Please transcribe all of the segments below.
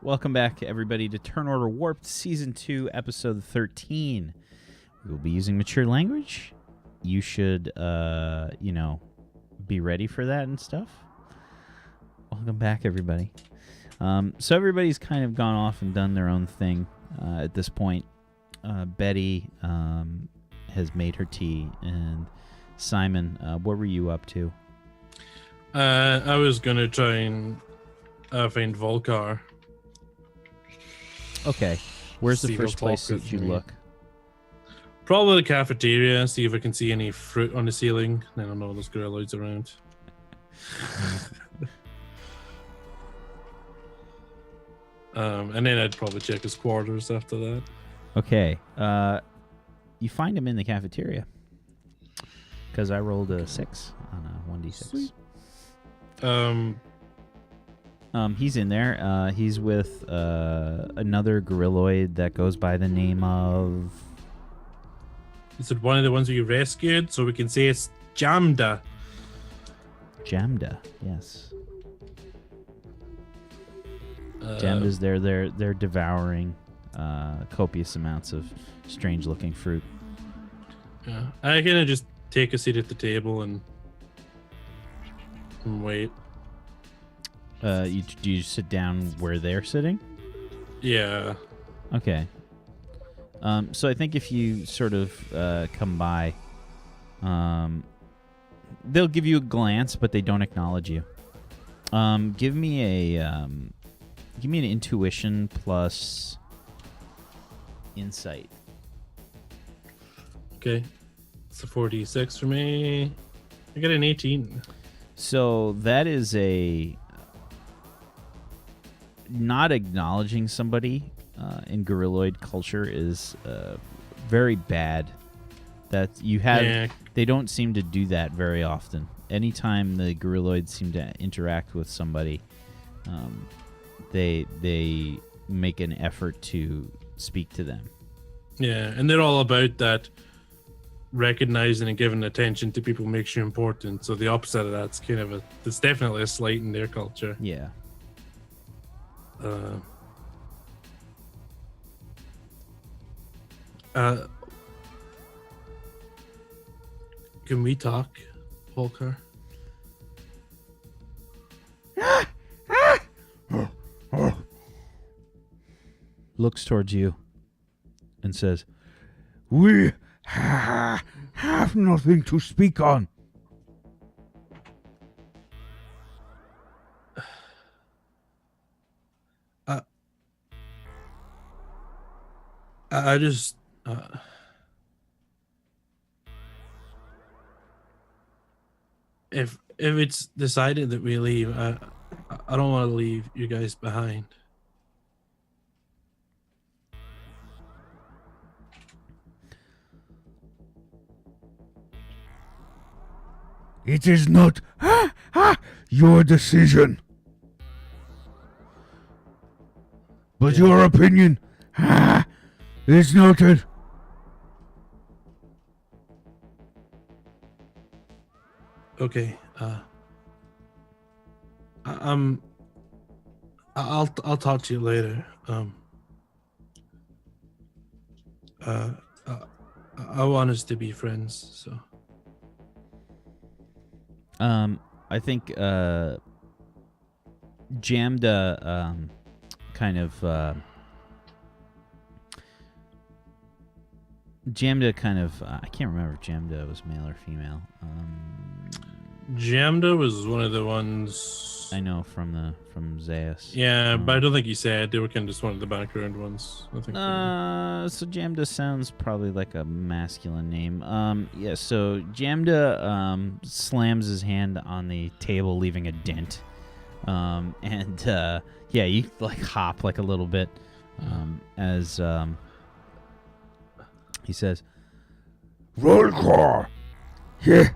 Welcome back, everybody, to Turn Order Warped Season 2, Episode 13. We will be using mature language. You should, be ready for that and stuff. Welcome back, everybody. So everybody's kind of gone off and done their own thing at this point. Betty has made her tea, and Simon, what were you up to? I was going to try and find Volcar. Okay. Where's the first place that you look? Probably the cafeteria, see if I can see any fruit on the ceiling. I don't know, those gorilloids around. And then I'd probably check his quarters after that. Okay. You find him in the cafeteria. Because I rolled a 6 on a 1d6. Sweet. He's in there. He's with another gorilloid that goes by the name of... Is it one of the ones we rescued? So we can say it's Jamda. Jamda, yes. Jamda's there. They're devouring copious amounts of strange-looking fruit. Yeah, I kind of just take a seat at the table and wait. Do you sit down where they're sitting? Yeah. Okay. So I think if you sort of come by, they'll give you a glance, but they don't acknowledge you. Give me an intuition plus insight. Okay. It's a 4d6 for me. I got an 18. So that is not acknowledging somebody in gorilloid culture is very bad. That you have, Yeah. They don't seem to do that very often. Anytime the gorilloids seem to interact with somebody, they make an effort to speak to them. Yeah, and they're all about that recognizing and giving attention to people makes you important. So the opposite of that's kind of it's definitely a slight in their culture. Yeah. Can we talk, Volker? Looks towards you and says, "We have nothing to speak on." I just if it's decided that we leave, I don't want to leave you guys behind. It is not your decision. But Yeah. your opinion is noted. Okay. I'll talk to you later. I want us to be friends, so. I think Jamda kind of I can't remember if Jamda was male or female. Jamda was one of the ones I know from Zeus. Yeah, but I don't think he said. They were kind of just one of the background ones, I think. So Jamda sounds probably like a masculine name. Yeah, so Jamda slams his hand on the table, leaving a dent. And you like hop like a little bit as he says, Roll call. Yeah.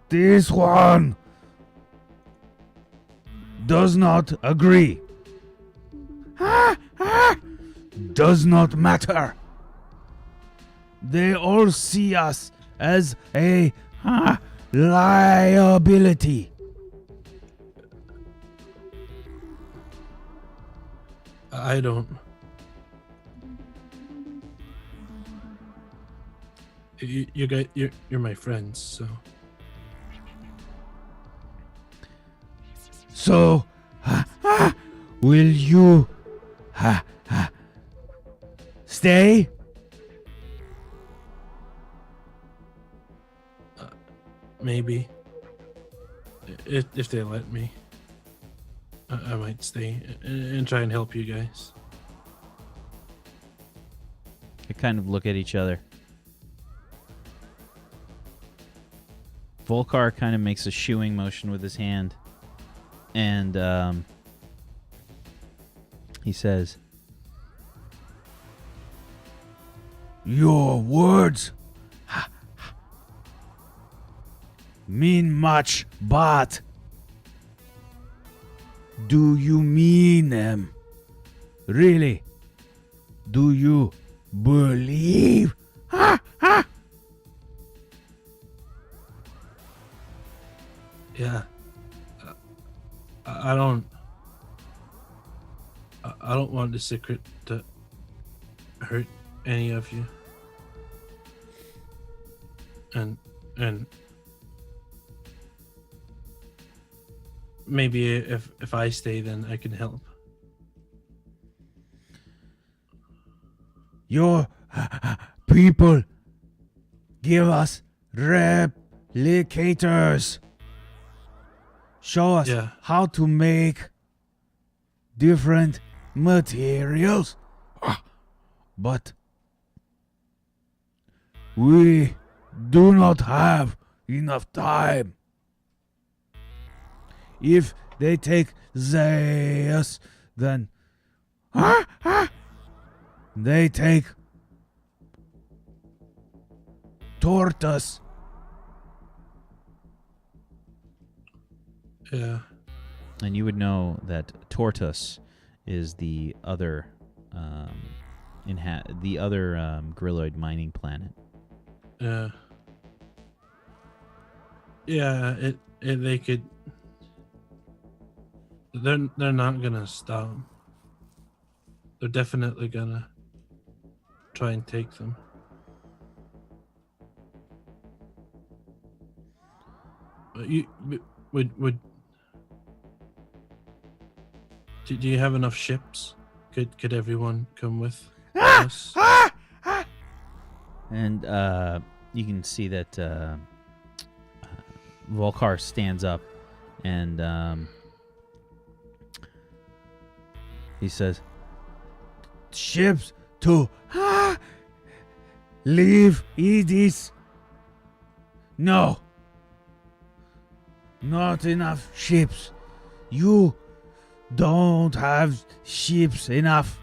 This one does not agree. Does not matter. They all see us as a liability. I don't. You guys, you're my friends, so. So, will you stay? Maybe. If they let me. I might stay and try and help you guys. They kind of look at each other. Volkar kind of makes a shooing motion with his hand. And he says, Your words mean much, but do you mean them? Really? Do you believe? Yeah. I don't. I don't want the secret to hurt any of you. And maybe if I stay, then I can help. Your people give us replicators. Show us Yeah. how to make different materials. But we do not have enough time. If they take Zeus, then they take Tortoise. Yeah. and you would know that Tortoise is the other grilloid mining planet. Yeah. Yeah. It they could. They're not gonna stop. They're definitely gonna try and take them. But would do you have enough ships? Could everyone come with us? And you can see that Volkar stands up and he says, Ships to leave Edis. No. Not enough ships. You don't have ships enough.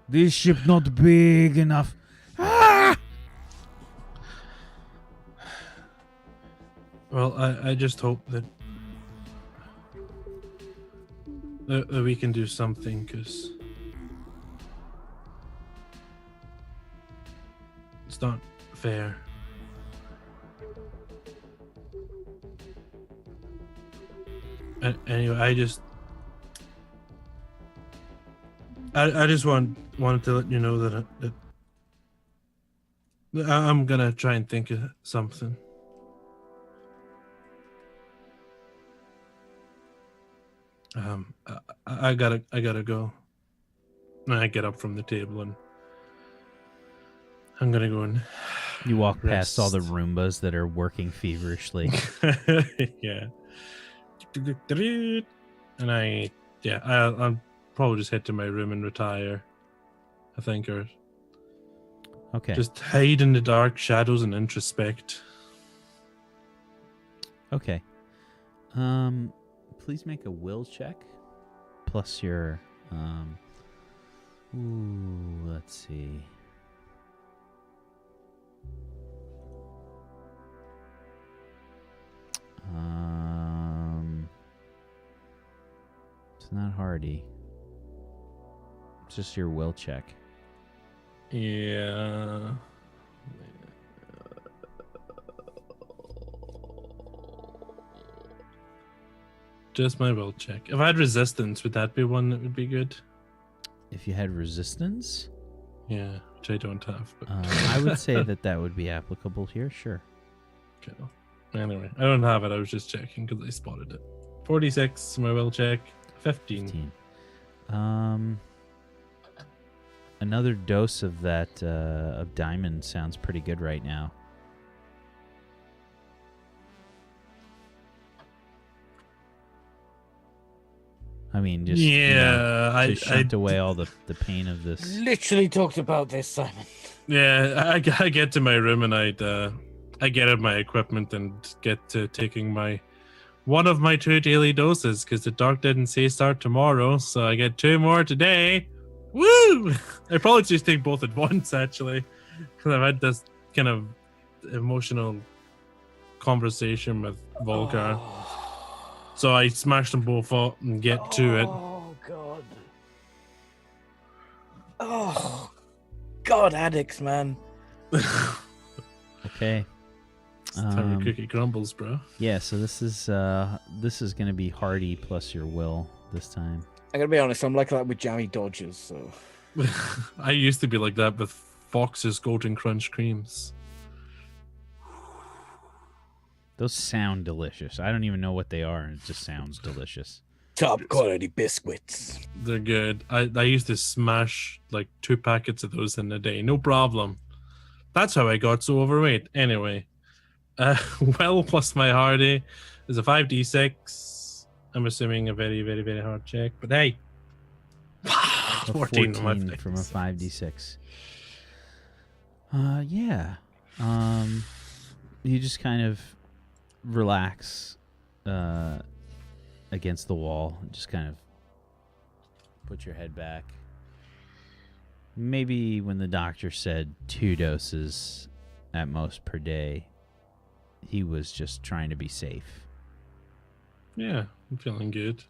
This ship not big enough. Well, I just hope that we can do something, because it's not fair. Anyway, I just wanted to let you know that I'm gonna try and think of something. I gotta go. And I get up from the table and I'm gonna go and you walk past all the rest. Roombas that are working feverishly. Yeah. And I'll probably just head to my room and retire, I think, or Okay. just hide in the dark shadows and introspect. Okay. Please make a will check. Plus your let's see. It's not hardy. It's just your will check. Yeah. Just my will check. If I had resistance, would that be one that would be good? If you had resistance, Yeah, which I don't have. But I would say that would be applicable here. Sure. Okay. Anyway, I don't have it. I was just checking because I spotted it. 46, my will check. 15. Another dose of that of diamond sounds pretty good right now. I mean, just to shunt away all the pain of this. Literally talked about this, Simon. Yeah, I get to my room and I get out my equipment and get to taking one of my 2 daily doses because the doc didn't say start tomorrow, so I get 2 more today. Woo! I probably just take both at once actually, because I've had this kind of emotional conversation with Volker. So I smash them both up and get to it. Oh god. Oh god, addicts, man. Okay. It's time your cookie crumbles, bro. Yeah, so this is gonna be hardy plus your will this time. I gotta be honest, I'm like that with jammy dodgers, so I used to be like that with Fox's Golden Crunch creams. Those sound delicious. I don't even know what they are, and it just sounds delicious. top quality biscuits. They're good. I used to smash like 2 packets of those in a day, no problem. That's how I got so overweight. Anyway, well plus my hardy is a 5d6. I'm assuming a very, very, very hard check, but hey, 14 from a 5d6. Yeah. You just kind of relax against the wall. Just kind of put your head back. Maybe when the doctor said 2 doses at most per day, he was just trying to be safe. Yeah, I'm feeling good.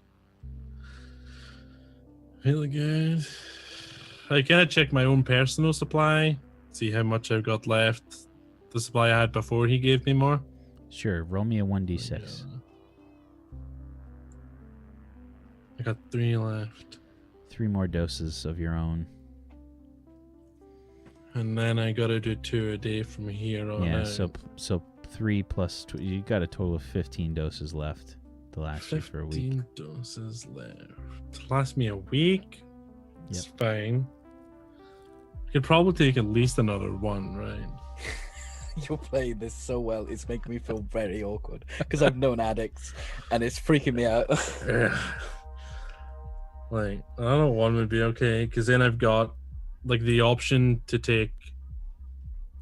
Feeling good. I kind of check my own personal supply, see how much I've got left. The supply I had before he gave me more. Sure, roll me a 1d6. I got 3 left. 3 more doses of your own. And then I gotta do 2 a day from here on out. So 3 plus you got a total of 15 doses left to last you for a week. 15 doses left. Last me a week? It's fine. I could probably take at least another 1, right? You're playing this so well, it's making me feel very awkward because I've known addicts and it's freaking me out. Like, I don't know, 1 would be okay because then I've got like the option to take.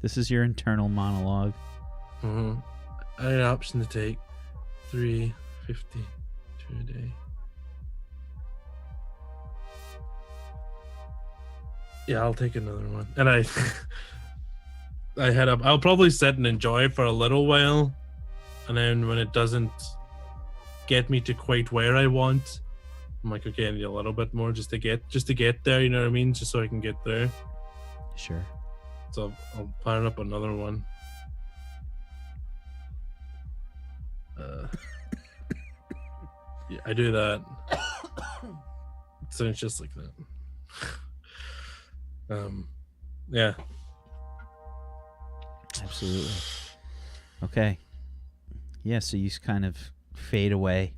This is your internal monologue. I had an option to take 3, 50, 2 a day. Yeah, I'll take another one. And I'll probably sit and enjoy it for a little while, and then when it doesn't get me to quite where I want, I'm like, okay, I need a little bit more just to get there, you know what I mean? Just so I can get there. Sure. So I'll plan up another one. Yeah, I do that. So it's just like that. Yeah. Absolutely. Okay. Yeah, so you kind of fade away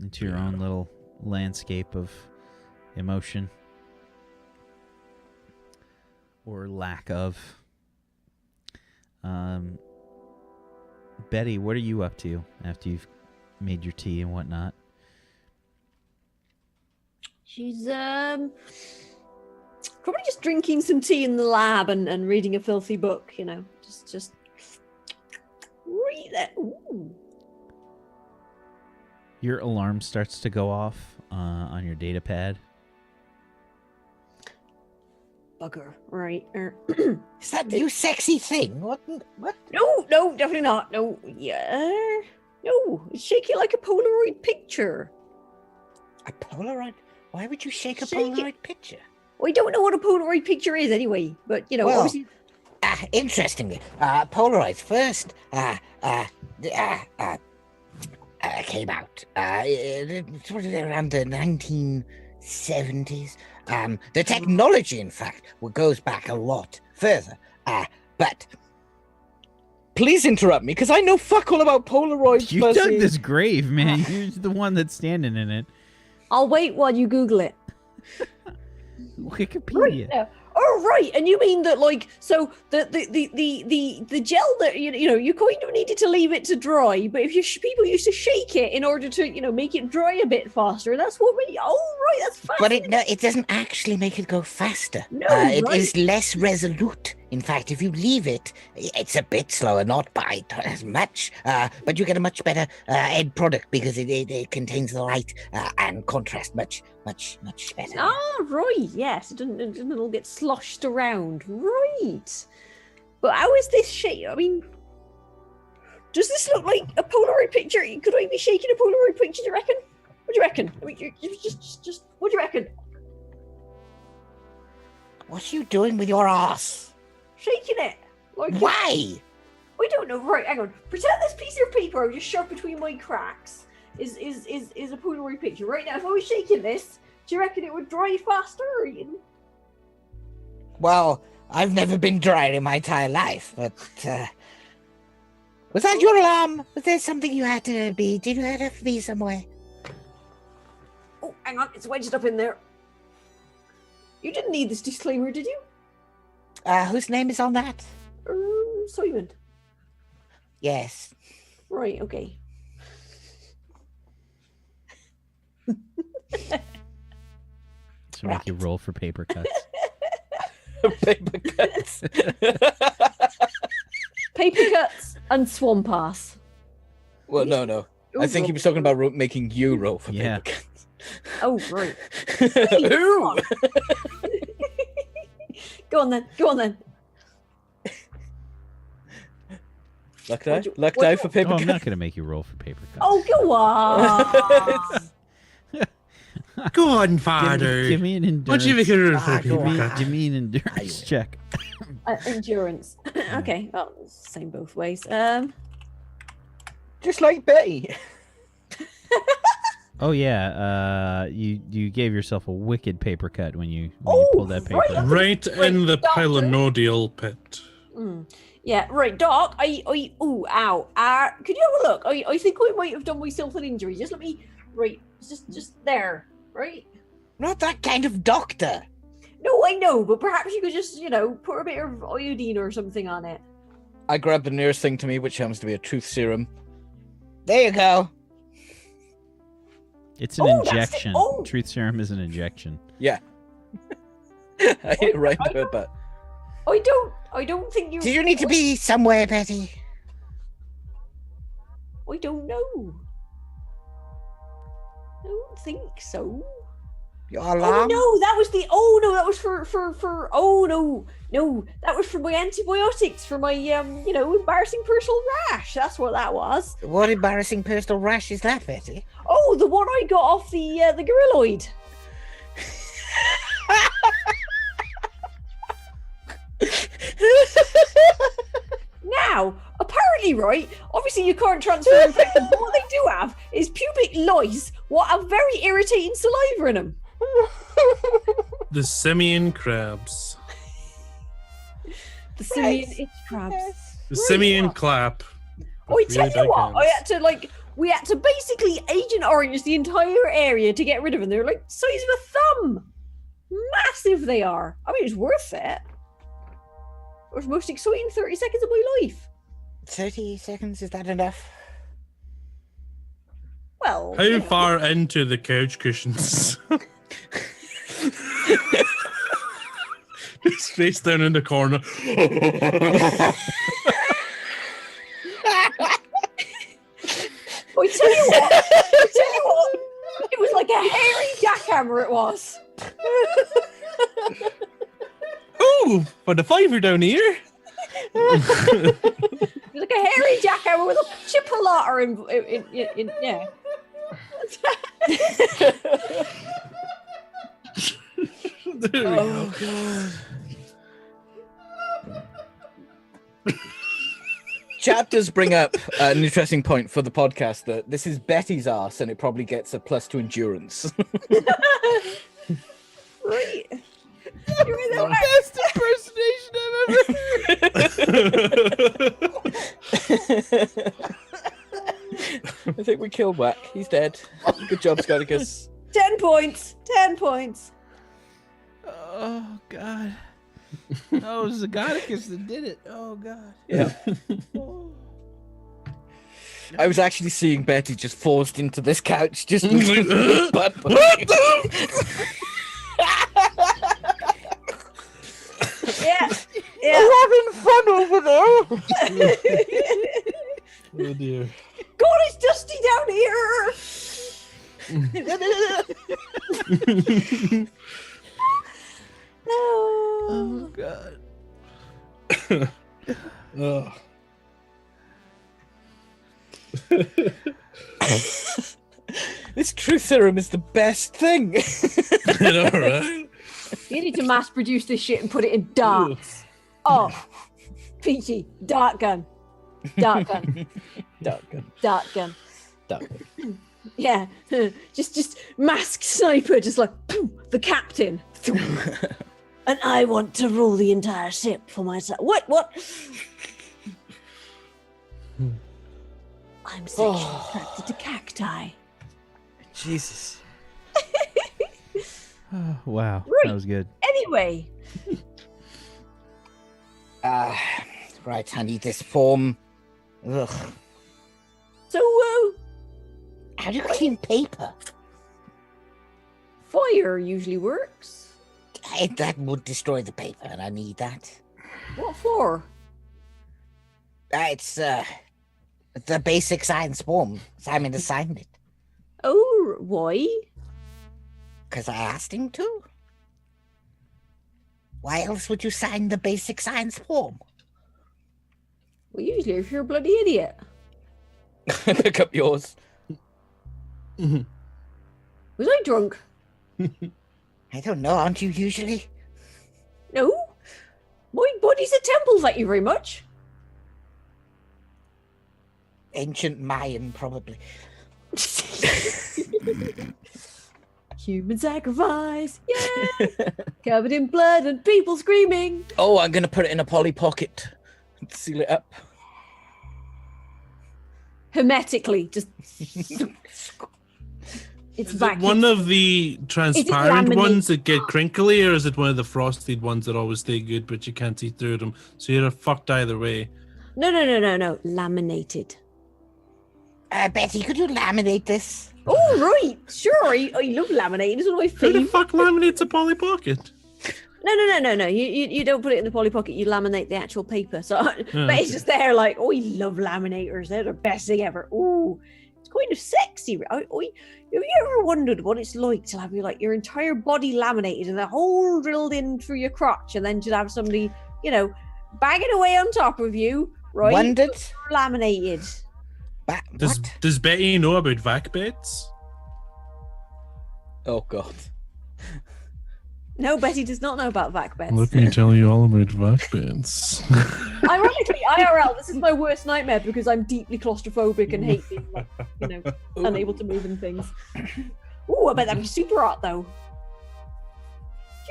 into your own little landscape of emotion. Or lack of. Betty, what are you up to after you've made your tea and whatnot? She's probably just drinking some tea in the lab and reading a filthy book, you know. Just read it. Ooh. Your alarm starts to go off on your data pad. Bugger, right? Is that you sexy thing? What? No, definitely not. No, yeah. No, it's shaky like a Polaroid picture. A Polaroid? Why would you shake a Shake Polaroid it. picture? We don't know what a Polaroid picture is anyway, but, you know, Well, obviously... Interestingly, Polaroids first came out sort of around the 1970s. The technology, in fact, goes back a lot further. But Please interrupt me, because I know fuck all about Polaroids. You Fuzzy. dug this grave, man. You're the one that's standing in it. I'll wait while you Google it. Wikipedia. Right now. Oh, right. And you mean that, like, so the gel that, you know, you kind of needed to leave it to dry, but if people used to shake it in order to, you know, make it dry a bit faster. That's what we, right, that's fast. But it doesn't actually make it go faster. No, It right. is less resolute. In fact, if you leave it, it's a bit slower, not by as much, but you get a much better end product because it contains the light and contrast much better. Ah, right, yes. It doesn't all get sloshed around. Right. But how is this shape? I mean, does this look like a Polaroid picture? Could I be shaking a Polaroid picture, do you reckon? What do you reckon? I mean, just what do you reckon? What are you doing with your ass? Shaking it. Like Why? I don't know. Right, hang on. Pretend this piece of paper I just shoved between my cracks is a Polaroid picture. Right now, if I was shaking this, do you reckon it would dry faster? Or Well, I've never been dried in my entire life, but was that your alarm? Was there something you had to be? Did you have to be somewhere? Oh, hang on. It's wedged up in there. You didn't need this disclaimer, did you? Whose name is on that? Simon. Yes. Right, okay. To make you roll for paper cuts. Paper cuts. Paper cuts and swamp ass. Well, no. I think he was talking about making you roll for Yeah. paper cuts. Oh, right. Ooh. Go on then. Luck die? you- Luck what die you- for paper Oh, I'm cuts? not going to make you roll for paper cuts. Oh, go on. Go on, give, father. give me an endurance. What do you think you're Ah, for go people? on. Give me an endurance check. Endurance. Okay, well, same both ways. Just like Betty. Oh yeah, you gave yourself a wicked paper cut when you Oh, pulled that paper. right. out. Right in the Doctor. pilonodial pit. Yeah, right, Doc. Ooh, ow. Could you have a look? I think I might have done myself an injury. Just let me. Right, just there. Right. Not that kind of doctor. No, I know, but perhaps you could just, you know, put a bit of iodine or something on it. I grabbed the nearest thing to me, which happens to be a truth serum. There you go. It's an Oh, that's it. injection. Oh. Truth serum is an injection. Yeah. I hit right in the butt. I don't think you. Do you need to be somewhere, Betty? I don't know. I don't think so. Your Oh alarm? no, that was the. Oh no, that was for. Oh no, that was for my antibiotics for my embarrassing personal rash. That's what that was. What embarrassing personal rash is that, Betty? Oh, the one I got off the gorilloid. Now, apparently, right, obviously you can't transfer infection, but what they do have is pubic lice, what have very irritating saliva in them. The simian crabs. The simian itch crabs. The Right, simian what? clap. Oh, I tell Really you big what, hands. we had to basically Agent Orange the entire area to get rid of them. They're like size of a thumb. Massive they are. I mean, it's worth it. It was the most exciting 30 seconds of my life. 30 seconds, is that enough? Well, How you know. far into the couch cushions? Just face down in the corner. I tell you what, it was like a hairy jackhammer it was. Oh, for the fiver down here. It was like a hairy jackhammer with a chipolata in yeah. There we go. John, That does bring up an interesting point for the podcast, that this is Betty's arse and it probably gets a plus to endurance. Right. You're in the Best impersonation I've ever. I think we killed Whack. He's dead. Good job, Scoticus. 10 points. 10 points. Oh God. No, it was Zagonicus that did it. Oh God. Yeah. Oh. I was actually seeing Betty just forced into this couch, just butt. Yeah. I'm having fun over there. Oh dear. God, it's dusty down here. No. Oh God. Oh. This truth serum is the best thing. I know, right? You need to mass produce this shit and put it in darts. Oh, Peachy, dart gun. Dart gun. Dark gun. Dart gun. Dark gun. Yeah. just masked sniper, just like boom, the captain. And I want to rule the entire ship for myself. What? I'm sexually attracted to cacti. Jesus. Oh, wow, Right. that was good. Anyway, Right, I need this form. Ugh. so How do you clean paper? fire usually works. That would destroy the paper, and I need that. What for? It's the basic science form. Simon assigned it Oh, why? because I asked him to. Why else would you sign the basic science form? Well, usually if you're a bloody idiot. Pick up yours. Was I drunk? I don't know. Aren't you usually? No. My body's a temple, thank you very much. Ancient Mayan, probably. Human sacrifice, yeah. Covered in blood and people screaming. Oh, I'm gonna put it in a Polly Pocket and seal it up. Hermetically, just. It's Is it vacuum. one of the transparent laminated? ones that get crinkly, or is it one of the frosted ones that always stay good but you can't see through them? So you're fucked either way. No. Laminated. Betty, could you laminate this? Oh, right. Sure. I love laminating. It's one of my Who the favorite. fuck laminates a Polly Pocket? No. You don't put it in the Polly Pocket. You laminate the actual paper. So, but it's just there like, oh, I love laminators. They're the best thing ever. Oh, it's kind of sexy. Have you ever wondered what it's like to have your entire body laminated and a hole drilled in through your crotch, and then to have somebody, bagging away on top of you, right? Wondered? Laminated. Does What? does Betty know about vac beds? Oh God. No, Betty does not know about vac beds. Let me tell you all about vac beds. Ironically, IRL, this is my worst nightmare because I'm deeply claustrophobic and hate being, unable to move and things. Ooh, I bet that'd be super hot though. Do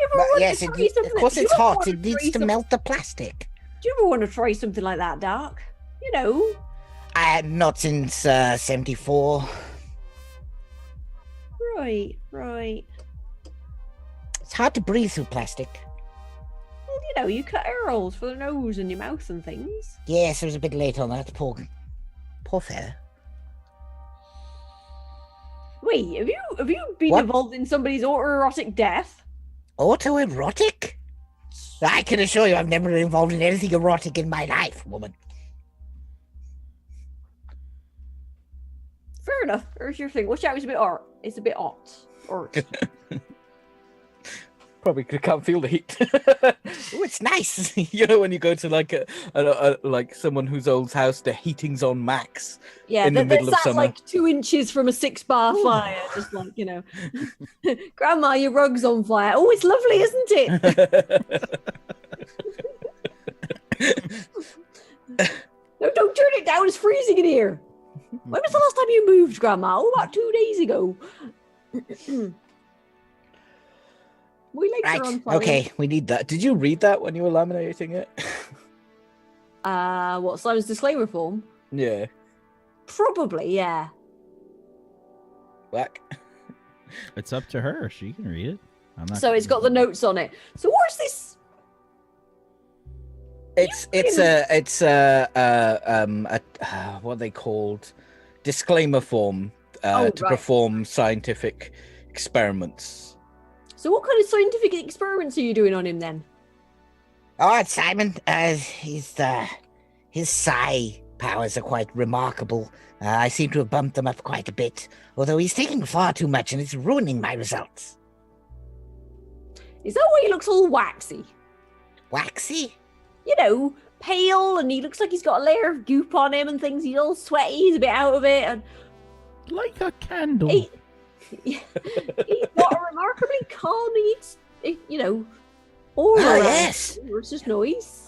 you ever want Yes, to try of something? course do you it's ever hot. want It needs try to melt the plastic. Do you ever want to try something like that, Dark? Not since 74. Right. It's hard to breathe through plastic. Well, you cut air holes for the nose and your mouth and things. Yes, I was a bit late on that. Poor fella. Wait, have you been What? involved in somebody's autoerotic death? Autoerotic? I can assure you I've never been involved in anything erotic in my life, woman. Fair enough. There's your thing. Watch out, it's a bit hot. Or Probably can't feel the heat. Oh, it's nice. When you go to like someone whose old house, the heating's on max. yeah, in the they're middle of sat summer. like 2 inches from a 6-bar fire, just like Grandma, your rug's on fire. Oh, it's lovely, isn't it? No, don't turn it down. It's freezing in here. When was the last time you moved, Grandma? Oh, about 2 days ago. My legs are on Right. fire. Okay, we need that. Did you read that when you were laminating it? What, Simon's disclaimer form? Yeah. Probably, yeah. Whack. It's up to her. She can read it. I'm not So it's got the notes on it. So what's this? It's what are they called? Disclaimer form to Right. perform scientific experiments. So what kind of scientific experiments are you doing on him then? Oh, it's Simon. His psi powers are quite remarkable. I seem to have bumped them up quite a bit, although he's taking far too much and it's ruining my results. Is that why he looks all waxy? Waxy? You know, pale, and he looks like he's got a layer of goop on him and things. He's all sweaty, he's a bit out of it. And Like a candle. he's got a remarkably calming, aura. Oh, yes. Versus noise.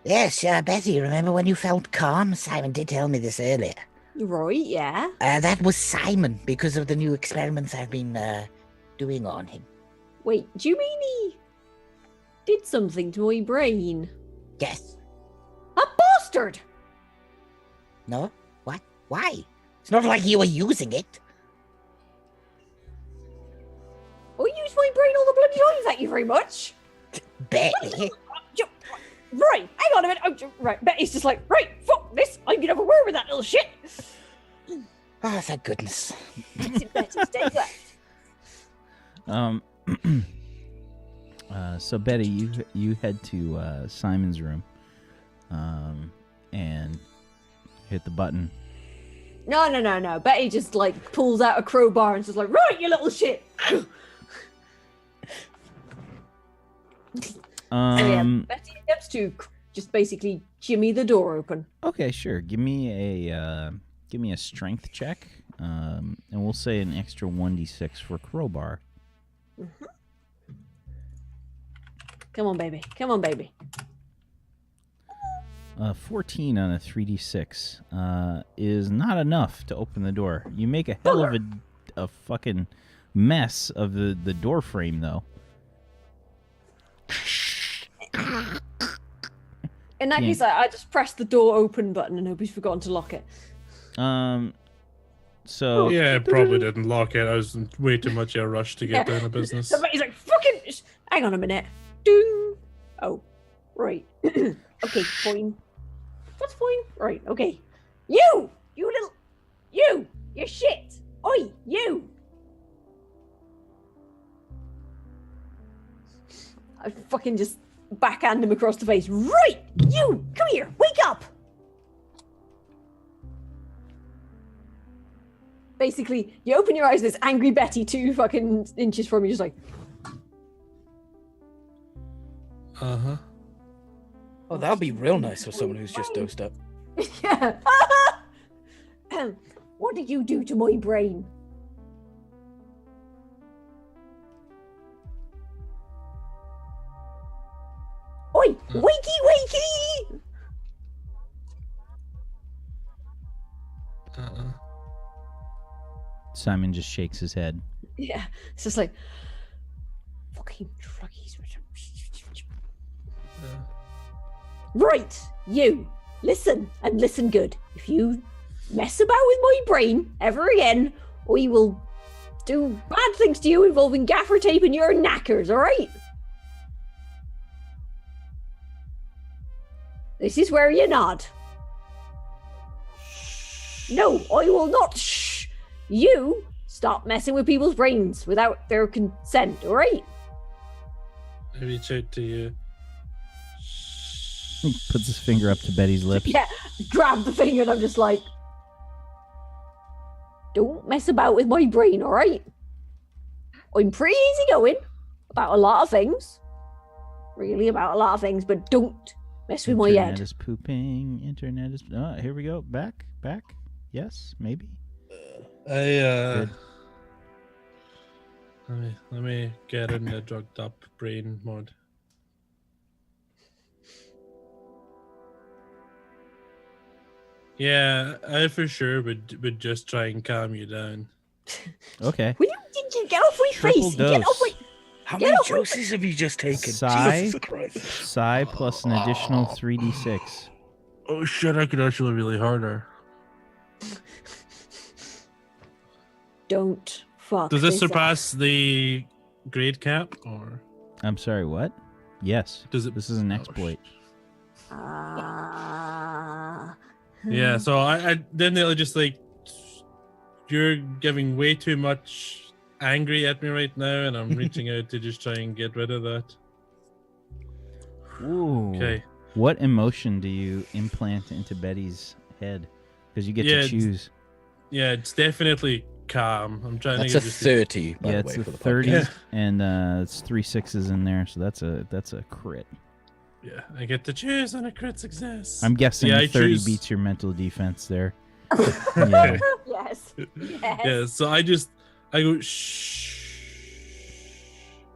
Yes, Betty, remember when you felt calm? Simon did tell me this earlier. Right, yeah. That was Simon because of the new experiments I've been doing on him. Wait, do you mean he did something to my brain? Yes. That bastard! No? What? Why? It's not like you were using it. I use my brain all the bloody time, thank you very much. Betty. Right, hang on a minute. Right, Betty's just like, right, fuck this. I'm gonna have a word with that little shit. Oh, thank goodness. Betty, stay quiet. So Betty, you head to Simon's room, and hit the button. No. Betty just like pulls out a crowbar and just like, right, you little shit. Betty attempts to just basically jimmy the door open. Okay, sure. Give me a strength check, and we'll say an extra 1d6 for crowbar. Mm-hmm. Come on, baby. 14 on a 3d6 is not enough to open the door. You make a hell of a fucking mess of the door frame, though. In that case, I just pressed the door open button and hope he's forgotten to lock it. So Yeah, I probably didn't lock it. I was in way too much of a rush to get down to business. So Betty's like, fucking, hang on a minute. Ding. Oh, right. Okay, fine. That's fine. Right, okay. You shit. Oi, you. I fucking just backhand him across the face. Right, you, come here, wake up. Basically, you open your eyes, there's angry Betty 2 fucking inches from you, just like, Uh-huh. Oh, that'd be real nice for someone who's just dosed up. yeah. What did you do to my brain? Oi, wakey! Uh-uh. Simon just shakes his head. Yeah, it's just like, fucking druggies. Right, you, listen, and listen good. If you mess about with my brain ever again, we will do bad things to you involving gaffer tape and your knackers, alright? This is where you nod. No, I will not. Shh. You stop messing with people's brains without their consent, alright? I reach out to you. He puts his finger up to Betty's lips. Yeah, grab the finger and I'm just like, don't mess about with my brain, alright? I'm pretty easygoing about a lot of things. Really about a lot of things, but don't mess with my Internet head. is pooping. Internet is... Oh, here we go. Back. Yes, maybe. Let me get in the drugged up brain mode. Yeah, I for sure would just try and calm you down. Okay. Will you get off my Triple face? Get off my. dose. How Get many off my- doses have you just taken? Psi. Jesus Christ. Psi plus an additional 3d6. Oh shit! I could actually really harder. Don't fuck. Does this this up. surpass the grade cap, or I'm sorry, what? Yes. does it? This is an Oh, exploit. Yeah, so I then they'll just like, you're giving way too much angry at me right now, and I'm reaching out to just try and get rid of that. Ooh. Okay. What emotion do you implant into Betty's head? Because you get Yeah, to it's- choose. Yeah, it's definitely calm. I'm trying That's to a get just 30, by Yeah, the it's way, a for the 30, podcast. and it's 3 6s in there, so that's a crit. Yeah, I get to choose when a crit success. I'm guessing Yeah, I 30 choose- beats your mental defense there. Yeah. Yes. Yes. Yeah, so I go shh,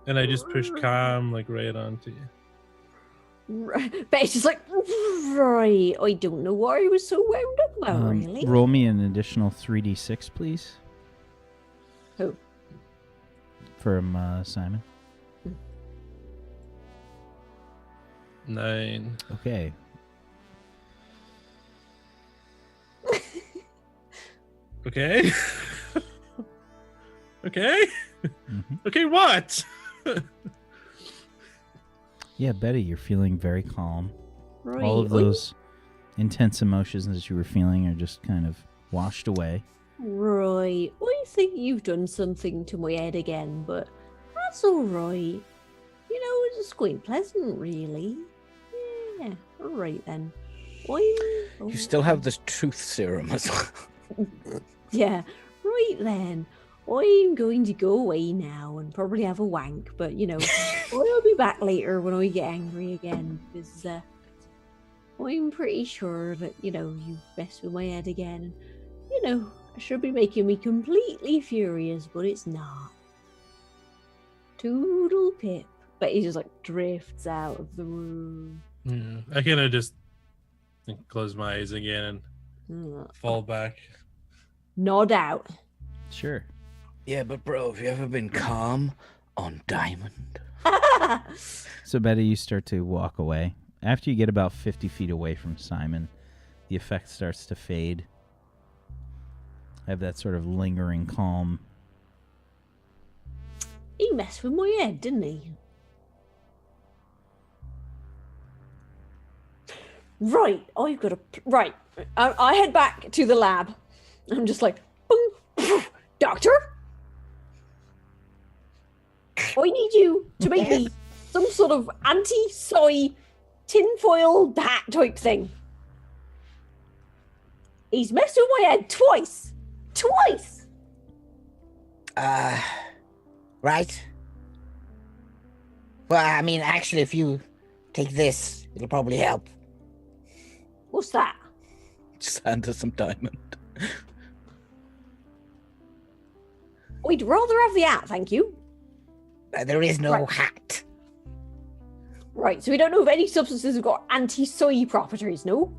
and I just push calm like right onto you. But it's just like, right. I don't know why I was so wound up about, really. Roll me an additional 3d6, please. Who? From Simon. 9. Okay. Okay. Okay. Mhm. Okay. What? Yeah, Betty, you're feeling very calm. Right. All of those intense emotions that you were feeling are just kind of washed away. Right. I think you've done something to my head again, but that's all right. You know, it's just quite pleasant, really. Yeah. All right then. You still have this truth serum as well. Yeah. Right then. I'm going to go away now and probably have a wank, but you know, I'll be back later when I get angry again because I'm pretty sure that, you know, you've messed with my head again. You know, it should be making me completely furious, but it's not. Toodle pip. But he just like drifts out of the room. Yeah, I kind of just close my eyes again and fall back. Nod out. Sure. Yeah, but bro, have you ever been calm on Diamond? So, Betty, you start to walk away. After you get about 50 feet away from Simon, the effect starts to fade. Have that sort of lingering calm. He messed with my head, didn't he? Right, I've got a... Right, I head back to the lab. I'm just like, boom, doctor? I need you to make me some sort of anti-soy tinfoil hat type thing. He's messed with my head twice. Twice! Right? Well, I mean, actually, if you take this, it'll probably help. What's that? Just hand her some Diamond. I'd rather have the hat, thank you. There is no Right. hat. Right, so we don't know if any substances have got anti-soy properties, no?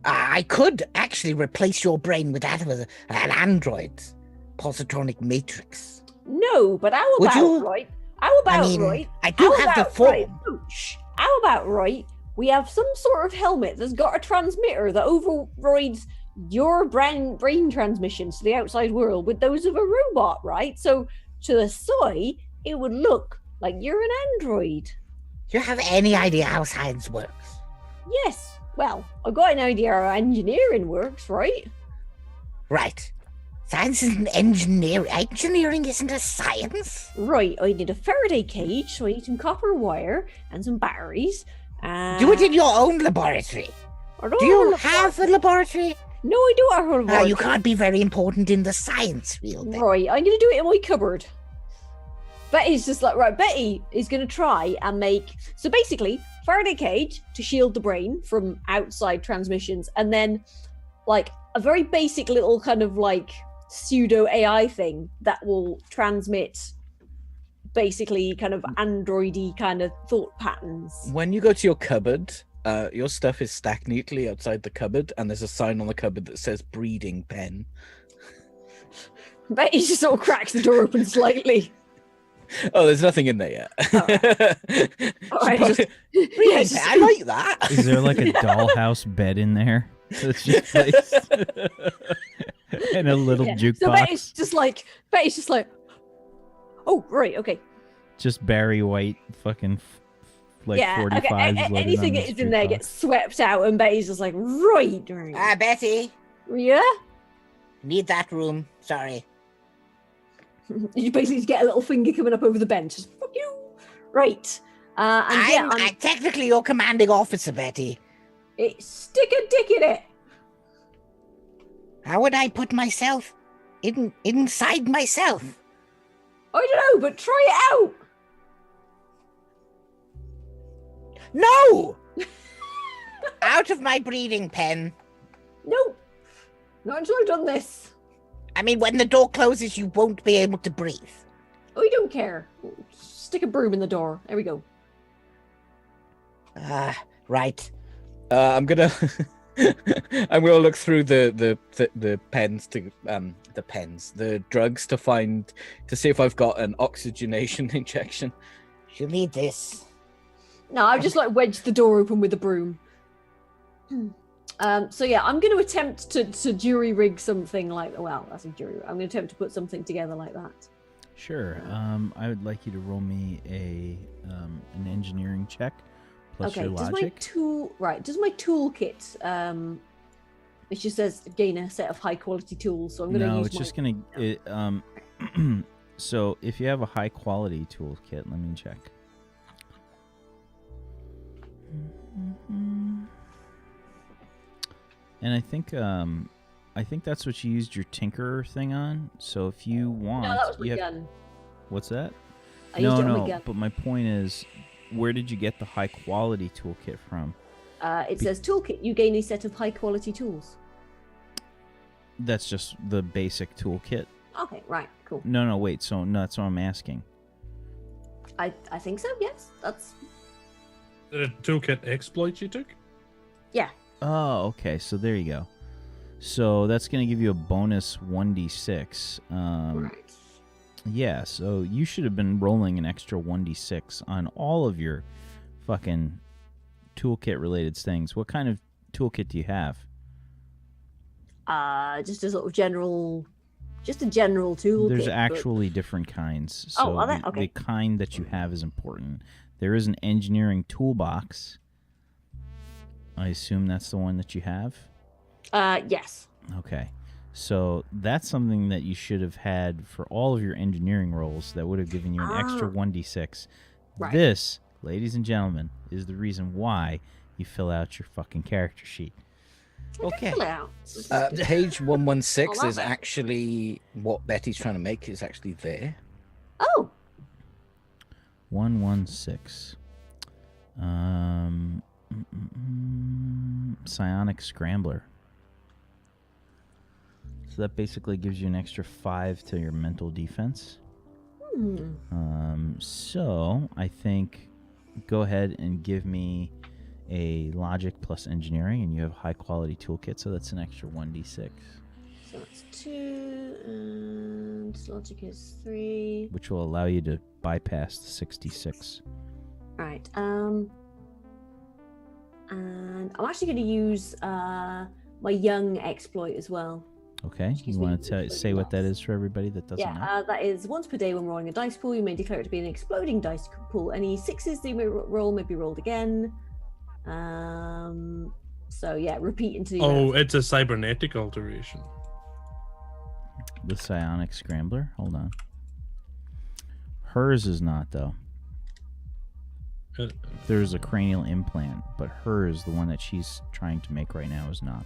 I could actually replace your brain with that of an android. Positronic matrix. No, but how Would about, you- right? How about, I mean, right? I do How have the about, form. right, Pooch, how about, right, we have some sort of helmet that's got a transmitter that overrides your brain transmissions to the outside world with those of a robot, right? So to the soy, it would look like you're an android. Do you have any idea how science works? Yes, well, I've got an idea how engineering works, right? Right. Science isn't engineering. Engineering isn't a science. Right, I need a Faraday cage, so I need some copper wire and some batteries. Do it in your own laboratory. Do you have a laboratory? No, I don't have a laboratory. You can't be very important in the science field. Then. Right, I'm gonna do it in my cupboard. Betty's just like, right, Betty is gonna try and make, so basically, Faraday cage to shield the brain from outside transmissions, and then like a very basic little kind of like pseudo AI thing that will transmit basically kind of androidy kind of thought patterns. When you go to your cupboard, Your stuff is stacked neatly outside the cupboard, and there's a sign on the cupboard that says "breeding pen." Betty just sort of cracks the door open slightly. Oh, there's nothing in there yet. All right, Breeding yes. pen, I like that. Is there like a dollhouse bed in there that's just placed? And a little jukebox? So Betty's just like, oh, right, okay. Just Barry White fucking like 45s. Okay. Anything that is in there gets swept out, and Betty's just like, right. Betty, Yeah? need that room. Sorry. You basically just get a little finger coming up over the bench. Just, fuck you. Right. And I'm technically your commanding officer, Betty. stick a dick in it. How would I put myself inside myself? I don't know, but try it out. No! Out of my breeding pen. Nope. Not until I've done this. I mean, when the door closes, you won't be able to breathe. I don't care. Stick a broom in the door. There we go. Right. I'm gonna look through the pens to the drugs to see if I've got an oxygenation injection. You need this. No, I've just like wedged the door open with a broom. So yeah, I'm going to attempt to jury rig something like, well, that's a jury. I'm going to attempt to put something together like that. Sure. I would like you to roll me an engineering check plus your logic. Does my toolkit it just says gain a set of high quality tools, so I'm going to use No, it's just going to so if you have a high quality toolkit, let me check. And I think that's what you used your tinker thing on. So if you want, No, that was my gun. What's that? I used it on my gun. But my point is, where did you get the high quality toolkit from? It says toolkit. You gain a set of high quality tools. That's just the basic toolkit. Okay, right, cool. No, wait. So no, that's what I'm asking. I think so. Yes, that's. The toolkit exploits you took? Yeah. Oh, okay. So there you go. So that's going to give you a bonus 1d6. Right. Yeah, so you should have been rolling an extra 1d6 on all of your fucking toolkit-related things. What kind of toolkit do you have? Just a sort of general... Just a general toolkit. There's actually different kinds. So are there? Okay. The kind that you have is important. There is an engineering toolbox. I assume that's the one that you have? Yes. Okay. So that's something that you should have had for all of your engineering roles that would have given you an extra 1d6. Right. This, ladies and gentlemen, is the reason why you fill out your fucking character sheet. Okay. Fill it out. Page 116 Oh, is love it. actually what Betty's trying to make is actually there. Oh. 116. Psionic Scrambler. So that basically gives you an extra 5 to your mental defense. So I think go ahead and give me a logic plus engineering, and you have a high quality toolkit, so that's an extra 1d6. So that's 2, and logic is 3. Which will allow you to bypass the 66. Right. And I'm actually going to use my young exploit as well. Okay, Excuse you me, want to exploding say what that dice. is for everybody that doesn't know? Yeah, that is once per day when rolling a dice pool, you may declare it to be an exploding dice pool. Any 6s that you may roll may be rolled again. So yeah, repeat into the amount. It's a cybernetic alteration. The Psionic Scrambler? Hold on. Hers is not, though. There's a cranial implant, but hers, the one that she's trying to make right now, is not.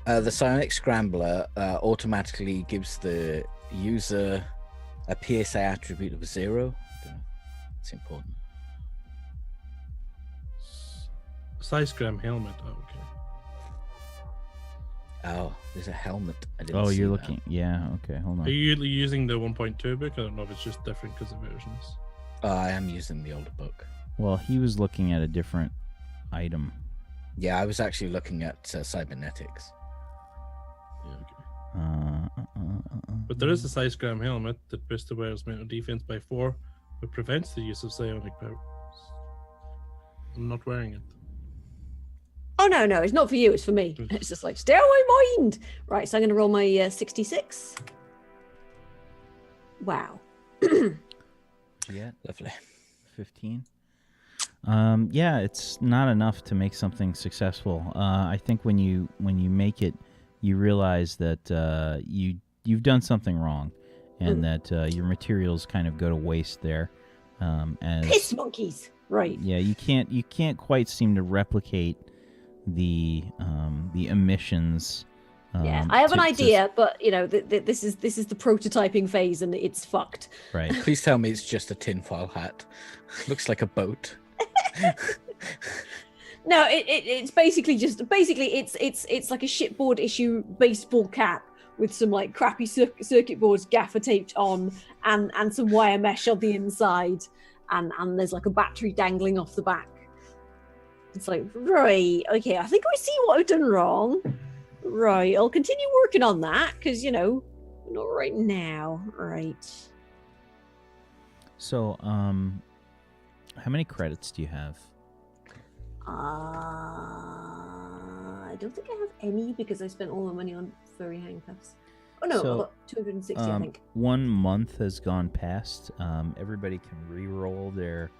The Psionic Scrambler automatically gives the user a PSA attribute of 0. I don't know. It's important. Psyscram helmet. Oh, okay. Oh, there's a helmet. I didn't Oh, see you're that. looking. Yeah, okay, hold Are on. you using the 1.2 book? I don't know if it's just different because of versions. I am using the older book. Well, he was looking at a different item. Yeah, I was actually looking at cybernetics. Yeah, okay. But But there is a size-gram helmet that boosts the wearer's mental defense by 4, but prevents the use of psionic powers. I'm not wearing it. Oh no, it's not for you. It's for me. It's just like stay on my mind. Right, so I'm going to roll my 66. Wow. Yeah, Lovely. 15. Yeah, it's not enough to make something successful. I think when you make it, you realize that you've done something wrong, and that your materials kind of go to waste there. As Piss monkeys. Right. yeah, you can't quite seem to replicate the emissions. Yeah, I have an to- idea, but you know, this is the prototyping phase, and it's fucked. right. Please tell me it's just a tinfoil hat. Looks like a boat. No, it's basically it's like a shipboard issue baseball cap with some like crappy circuit boards gaffer taped on, and some wire mesh on the inside, and there's like a battery dangling off the back. It's like, right, okay, I think I see what I've done wrong. Right, I'll continue working on that because you know, not right now. Right. So, how many credits do you have? I don't think I have any because I spent all my money on furry handcuffs. Oh no, So, I got 260, I think. 1 month has gone past. Everybody can re-roll their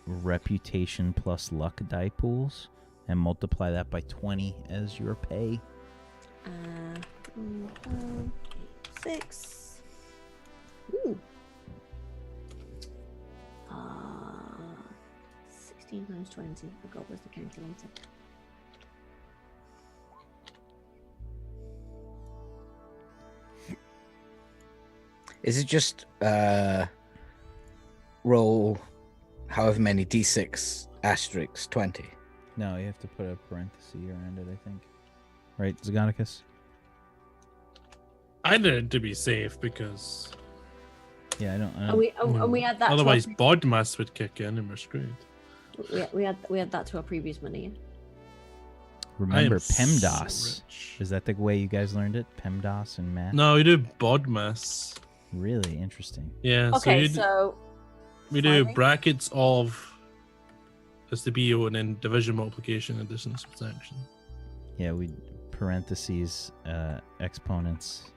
reputation plus luck die pools and multiply that by 20 as your pay. 6. Ooh. 16 times 20. I forgot where's the calculator. Is it just roll however many d6 asterisks 20? No, you have to put a parenthesis around it, I think. Right, Zagonicus? I did it to be safe because Yeah, I don't. And we had that. otherwise to Bodmas would kick in and we're screwed. we had that to our previous money. Remember I am so PEMDAS? rich. Is that the way you guys learned it? PEMDAS and math? No, we do Bodmas. Really interesting. Yeah, Okay, so we do five. brackets of as the BO and then division, multiplication, addition, subtraction. Yeah, we parentheses, exponents,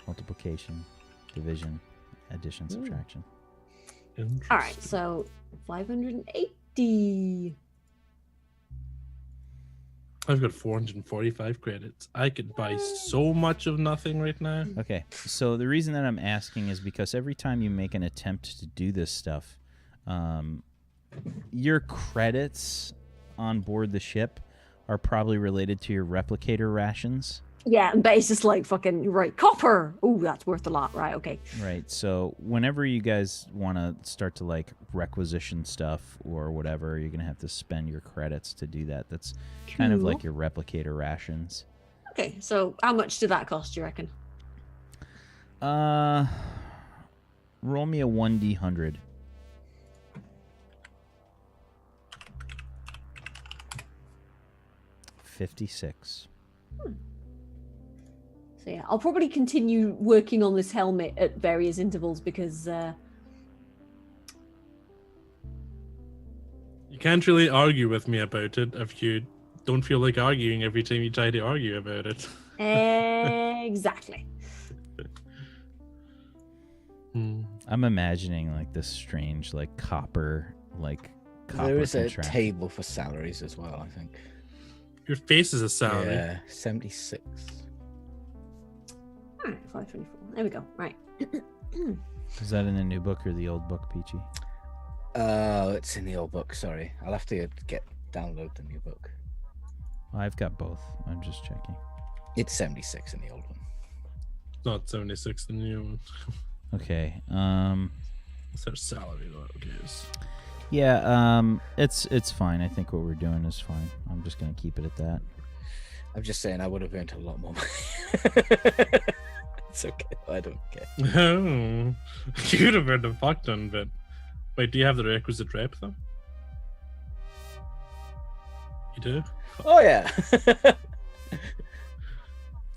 multiplication, division, addition, subtraction. All right, so 580. I've got 445 credits. I could buy so much of nothing right now. Okay, so the reason that I'm asking is because every time you make an attempt to do this stuff, your credits on board the ship are probably related to your replicator rations. Yeah, but it's just like fucking right copper. Oh, that's worth a lot, right? Okay. Right. So whenever you guys want to start to like requisition stuff or whatever, you're going to have to spend your credits to do that. That's kind of like Cool. your replicator rations. Okay, so how much did that cost? You reckon? Roll me a 1d100. $56. So yeah, I'll probably continue working on this helmet at various intervals because You can't really argue with me about it if you don't feel like arguing every time you try to argue about it. exactly. I'm imagining like this strange like copper There is a contraption. table for salaries as well, I think. Your face is a salary. Yeah, 76. All right, 524. There we go. Right. Is that in the new book or the old book, Peachy? Oh, it's in the old book. Sorry, I'll have to download the new book. I've got both. I'm just checking. It's 76 in the old one. Not 76 the new one. Okay. It's their salary though, okay. Yeah, it's fine. I think what we're doing is fine. I'm just gonna keep it at that. I'm just saying I would have earned a lot more money. It's okay. I don't care. Oh, you'd have earned a fuck ton, but wait, do you have the requisite rep though? You do? Oh yeah.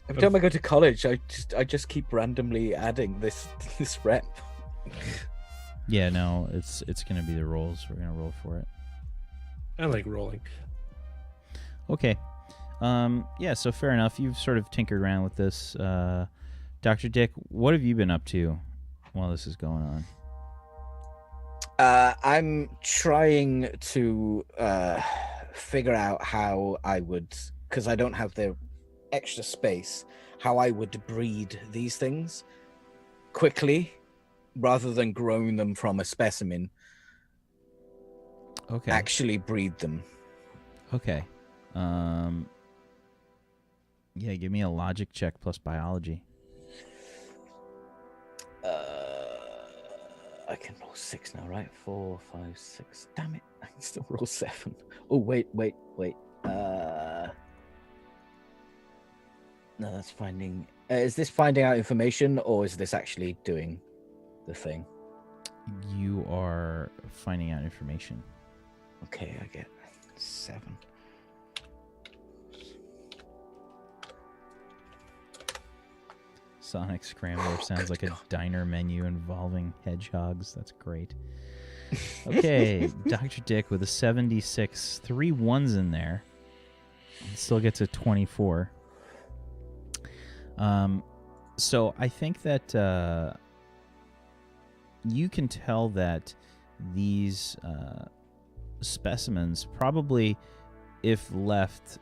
Every time I go to college, I just keep randomly adding this rep. Yeah, no, it's gonna be the rolls. We're gonna roll for it. I like rolling. Okay. Yeah, so fair enough. You've sort of tinkered around with this. Dr. Dick, what have you been up to while this is going on? I'm trying to figure out how I would, because I don't have the extra space, how I would breed these things quickly rather than growing them from a specimen. Okay. Actually breed them. Okay. Yeah, give me a logic check plus biology. I can roll 6 now, right? 4, 5, 6. Damn it. I can still roll 7. Oh, wait. No, that's finding... is this finding out information, or is this actually doing the thing? You are finding out information. Okay, I get 7. Sonic Scrambler sounds like a diner menu involving hedgehogs. That's great. Okay, Dr. Dick with a 76, 3 ones in there. Still gets a 24. So I think that you can tell that these specimens probably, if left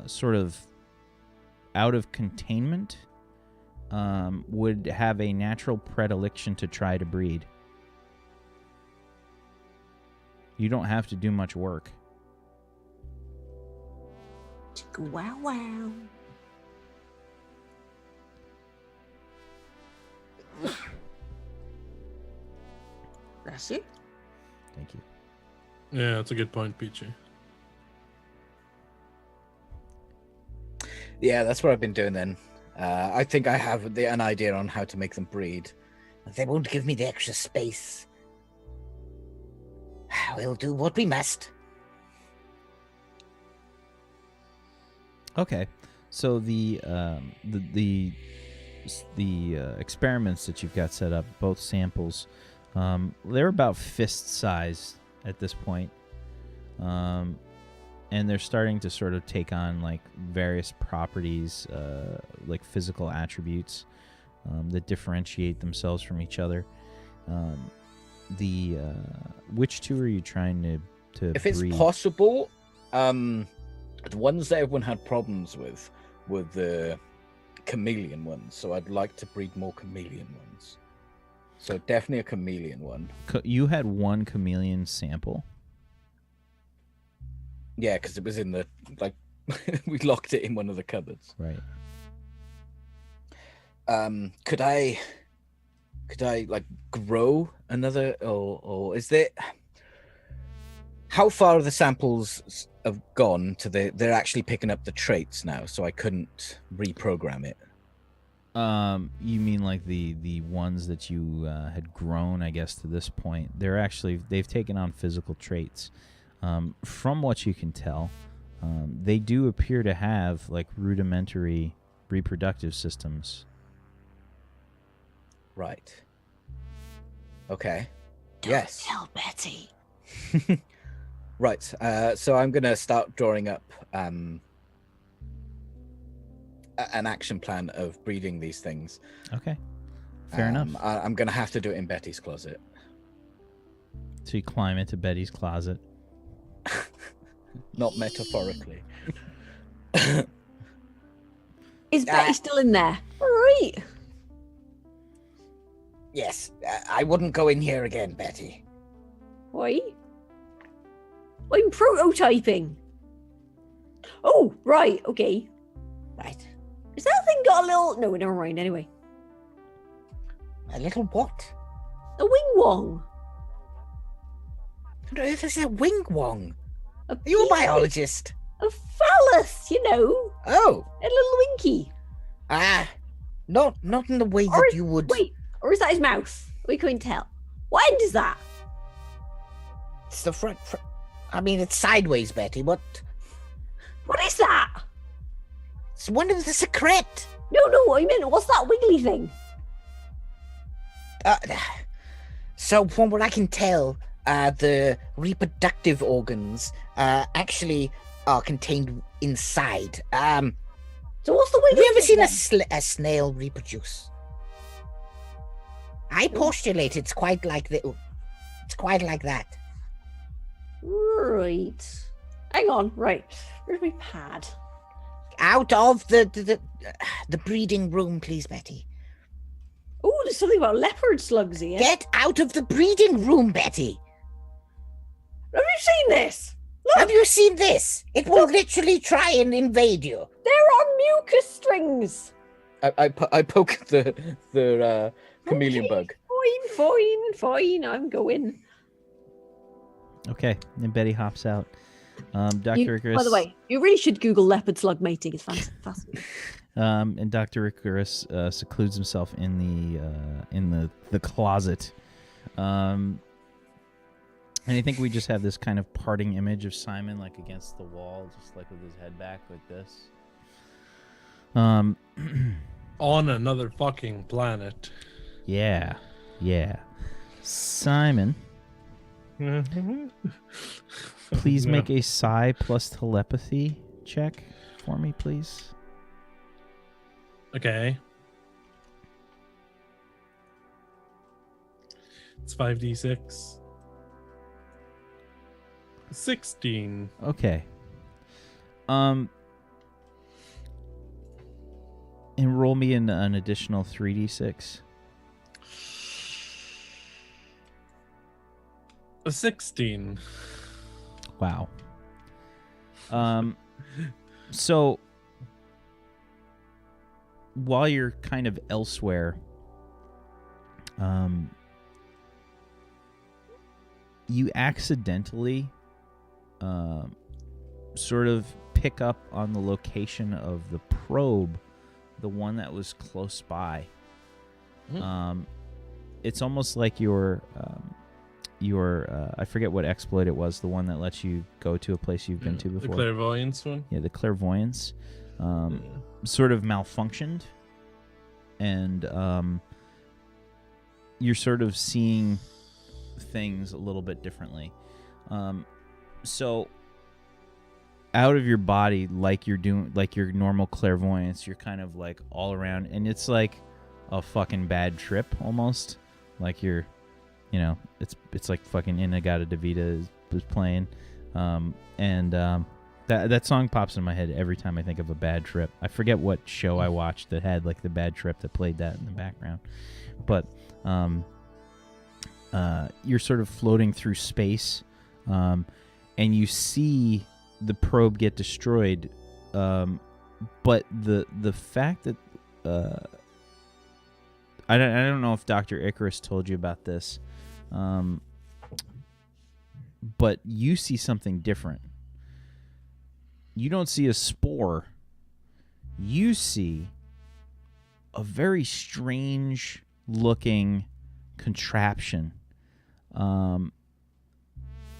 sort of out of containment, would have a natural predilection to try to breed. You don't have to do much work. Wow, wow. That's it. Thank you. Yeah, that's a good point, Peachy. Yeah, that's what I've been doing then. I think I have an idea on how to make them breed. They won't give me the extra space. We'll do what we must. Okay, so the experiments that you've got set up, both samples, they're about fist size at this point, and they're starting to sort of take on like various properties, like physical attributes that differentiate themselves from each other. Which two are you trying to If it's breed? possible, the ones that everyone had problems with were the chameleon ones, so I'd like to breed more chameleon ones. So definitely a chameleon one. You had one chameleon sample. Yeah, because it was in the, like, we locked it in one of the cupboards. Right. Could I like grow another, or is there? How far are the samples have gone to they're actually picking up the traits now, so I couldn't reprogram it. You mean like the ones that you had grown, I guess, to this point? They've taken on physical traits. From what you can tell, they do appear to have like rudimentary reproductive systems. Right. Okay. Don't Yes. tell Betty. Right. So I'm gonna start drawing up an action plan of breeding these things. Okay. Fair enough. I'm gonna have to do it in Betty's closet. So you climb into Betty's closet. Not metaphorically. Is Betty still in there? All right. Yes, I wouldn't go in here again, Betty. Why? I'm prototyping. Oh, right. Okay. Right. Is that thing got a little... No, never mind. Anyway. A little what? A wing wong. What on earth is a wing wong? A Are you a penis. biologist? A phallus, you know. Oh, A little winky. not in the way Or that is- you would. Wait, or is that his mouth? We couldn't tell. What end is that? It's the front. I mean, it's sideways, Betty. What What is that? It's one of the secret. No, I meant, what's that wiggly thing? So from what I can tell, the reproductive organs actually are contained inside. So what's the Have wiggly you ever thing seen then? a snail reproduce? I postulate it's quite like that. Right. Hang on, right. Where's my pad? Out of the breeding room, please, Betty. Oh, there's something about leopard slugs here. Get out of the breeding room, Betty. Have you seen this? Have you seen this? It will literally try and invade you. There are mucus strings. I poke the chameleon Okay, bug. Fine. I'm going. Okay, and Betty hops out. Dr. Icarus. By the way, you really should Google leopard slug mating. It's fascinating. And Dr. Icarus secludes himself in the closet. And I think we just have this kind of parting image of Simon like against the wall, just like with his head back like this. On another fucking planet. Yeah. Simon, please make a psi plus telepathy check for me, please. Okay. It's 5d6. 16. Okay. Enroll me in an additional 3d6. A 16. Wow. So while you're kind of elsewhere, you accidentally sort of pick up on the location of the probe, the one that was close by. It's almost like your I forget what exploit it was, the one that lets you go to a place you've been to before. The clairvoyance one? Yeah, the clairvoyance sort of malfunctioned, and you're sort of seeing things a little bit differently. So out of your body, like you're doing, like your normal clairvoyance, you're kind of like all around, and it's like a fucking bad trip almost. Like you're, you know, it's like fucking In-A-Gadda-Da-Vida is playing, that song pops in my head every time I think of a bad trip. I forget what show I watched that had like the bad trip that played that in the background, but you're sort of floating through space, and you see the probe get destroyed, but the fact that I don't know if Dr. Icarus told you about this, but you see something different. You don't see a spore. You see a very strange looking contraption.